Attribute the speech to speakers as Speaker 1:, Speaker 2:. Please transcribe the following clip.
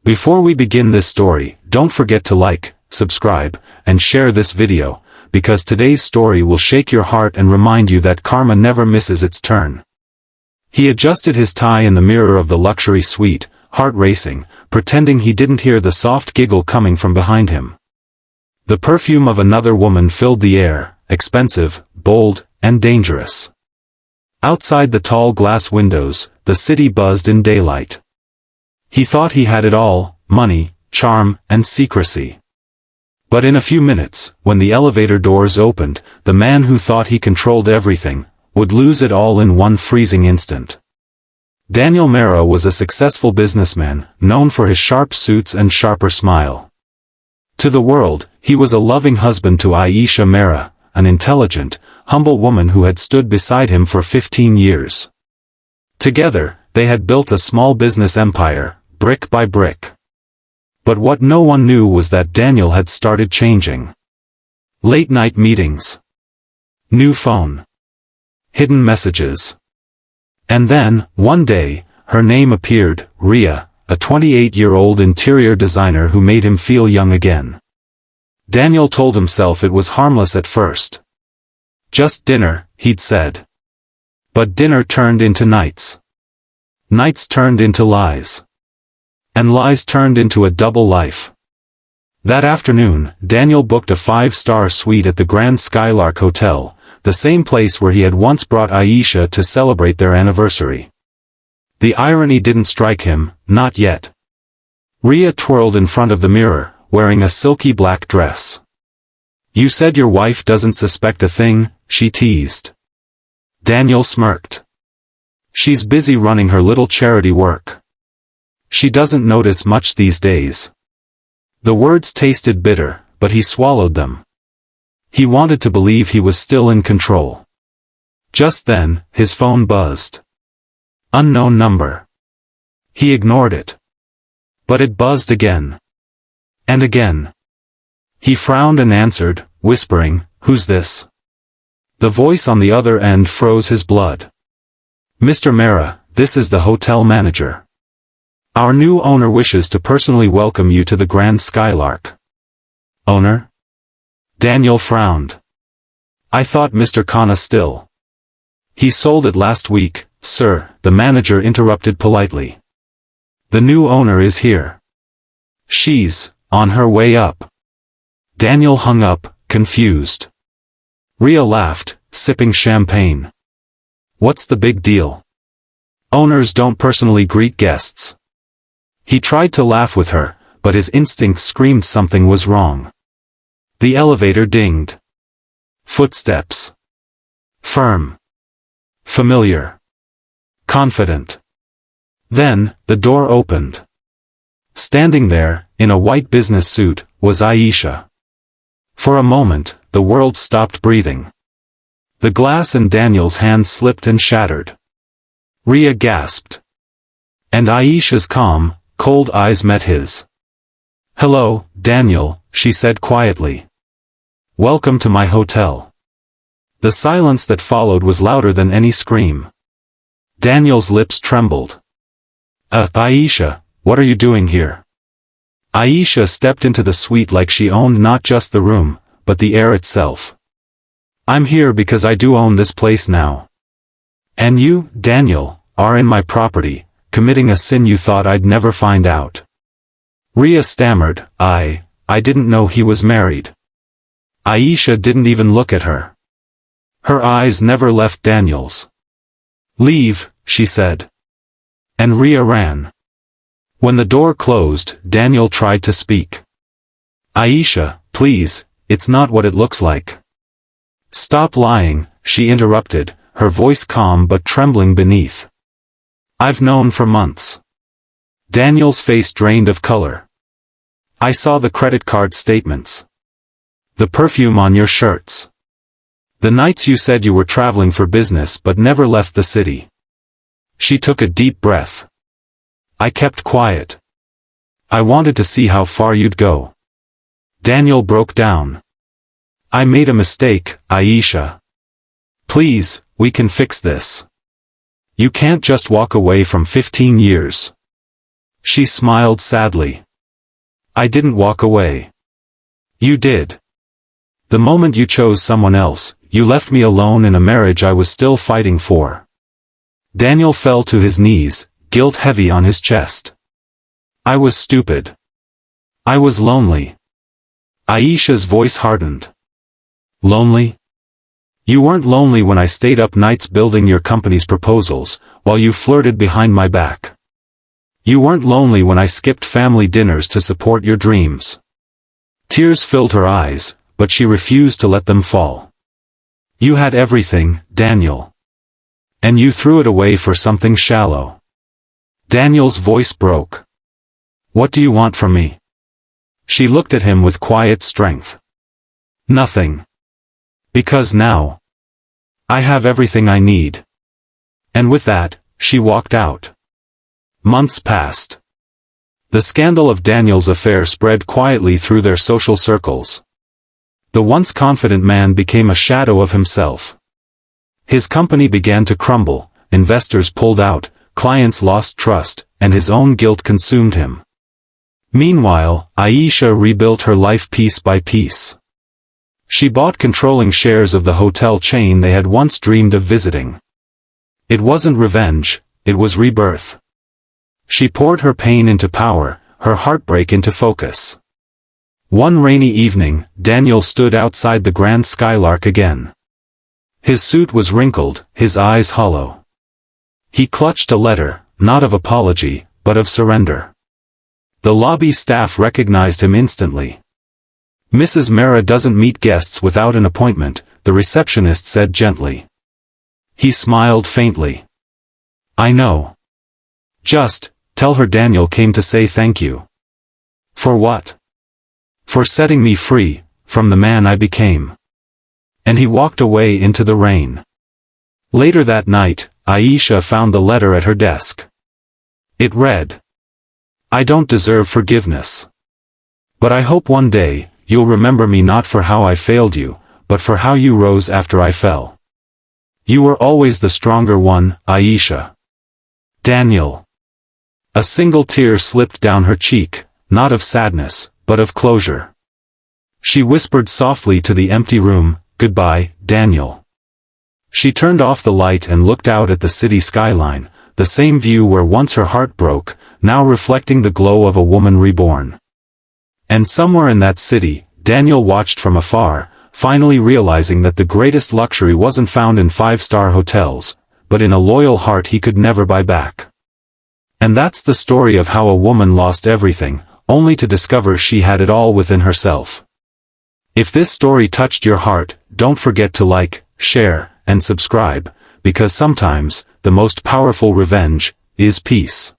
Speaker 1: Before we begin this story, don't forget to like, subscribe, and share this video, because today's story will shake your heart and remind you that karma never misses its turn. He adjusted his tie in the mirror of the luxury suite, heart racing, pretending he didn't hear the soft giggle coming from behind him. The perfume of another woman filled the air, expensive, bold, and dangerous. Outside the tall glass windows, the city buzzed in daylight. He thought he had it all: money, charm, and secrecy. But in a few minutes, when the elevator doors opened, the man who thought he controlled everything would lose it all in one freezing instant. Daniel Mera was a successful businessman, known for his sharp suits and sharper smile. To the world, he was a loving husband to Aisha Mera, an intelligent, humble woman who had stood beside him for 15 years. Together, they had built a small business empire, brick by brick. But what no one knew was that Daniel had started changing. Late-night meetings. New phone. Hidden messages. And then, one day, her name appeared, Ria, a 28-year-old interior designer who made him feel young again. Daniel told himself it was harmless at first. Just dinner, he'd said. But dinner turned into nights. Nights turned into lies. And lies turned into a double life. That afternoon, Daniel booked a 5-star suite at the Grand Skylark Hotel, the same place where he had once brought Aisha to celebrate their anniversary. The irony didn't strike him, not yet. Ria twirled in front of the mirror, wearing a silky black dress. "You said your wife doesn't suspect a thing," she teased. Daniel smirked. "She's busy running her little charity work. She doesn't notice much these days." The words tasted bitter, but he swallowed them. He wanted to believe he was still in control. Just then, his phone buzzed. Unknown number. He ignored it. But it buzzed again. And again. He frowned and answered, whispering, "Who's this?" The voice on the other end froze his blood. "Mr. Mera, this is the hotel manager. Our new owner wishes to personally welcome you to the Grand Skylark." "Owner?" Daniel frowned. "I thought Mr. Khanna still." "He sold it last week, sir," the manager interrupted politely. "The new owner is here. She's on her way up." Daniel hung up, confused. Ria laughed, sipping champagne. "What's the big deal? Owners don't personally greet guests." He tried to laugh with her, but his instincts screamed something was wrong. The elevator dinged. Footsteps. Firm. Familiar. Confident. Then, the door opened. Standing there, in a white business suit, was Aisha. For a moment, the world stopped breathing. The glass in Daniel's hand slipped and shattered. Ria gasped. And Aisha's calm, cold eyes met his. "Hello, Daniel," she said quietly. "Welcome to my hotel." The silence that followed was louder than any scream. Daniel's lips trembled. Aisha, what are you doing here?" Aisha stepped into the suite like she owned not just the room, but the air itself. "I'm here because I do own this place now. And you, Daniel, are in my property, committing a sin you thought I'd never find out." Ria stammered, I didn't know he was married." Aisha didn't even look at her. Her eyes never left Daniel's. "Leave," she said. And Ria ran. When the door closed, Daniel tried to speak. "Aisha, please, it's not what it looks like." "Stop lying," she interrupted, her voice calm but trembling beneath. "I've known for months." Daniel's face drained of color. "I saw the credit card statements. The perfume on your shirts. The nights you said you were traveling for business but never left the city." She took a deep breath. "I kept quiet. I wanted to see how far you'd go." Daniel broke down. "I made a mistake, Aisha. Please, we can fix this. You can't just walk away from 15 years. She smiled sadly. I didn't walk away. You did. The moment you chose someone else, you left me alone in a marriage I was still fighting for. Daniel fell to his knees, guilt heavy on his chest. I was stupid. I was lonely. Aisha's voice hardened. Lonely? You weren't lonely when I stayed up nights building your company's proposals, while you flirted behind my back. You weren't lonely when I skipped family dinners to support your dreams. Tears filled her eyes, but she refused to let them fall. You had everything, Daniel. And you threw it away for something shallow. Daniel's voice broke. What do you want from me? She looked at him with quiet strength. Nothing. Because now, I have everything I need. And with that, she walked out. Months passed. The scandal of Daniel's affair spread quietly through their social circles. The once confident man became a shadow of himself. His company began to crumble, investors pulled out, clients lost trust, and his own guilt consumed him. Meanwhile, Aisha rebuilt her life piece by piece. She bought controlling shares of the hotel chain they had once dreamed of visiting. It wasn't revenge, it was rebirth. She poured her pain into power, her heartbreak into focus. One rainy evening, Daniel stood outside the Grand Skylark again. His suit was wrinkled, his eyes hollow. He clutched a letter, not of apology, but of surrender. The lobby staff recognized him instantly. Mrs. Mera doesn't meet guests without an appointment, the receptionist said gently. He smiled faintly. I know. Just, tell her Daniel came to say thank you. For what? For setting me free, from the man I became. And he walked away into the rain. Later that night, Aisha found the letter at her desk. It read, I don't deserve forgiveness. But I hope one day, you'll remember me not for how I failed you, but for how you rose after I fell. You were always the stronger one, Aisha. Daniel. A single tear slipped down her cheek, not of sadness, but of closure. She whispered softly to the empty room, Goodbye, Daniel. She turned off the light and looked out at the city skyline, the same view where once her heart broke, now reflecting the glow of a woman reborn. And somewhere in that city, Daniel watched from afar, finally realizing that the greatest luxury wasn't found in five-star hotels, but in a loyal heart he could never buy back. And that's the story of how a woman lost everything, only to discover she had it all within herself. If this story touched your heart, don't forget to like, share, and subscribe, because sometimes, the most powerful revenge is peace.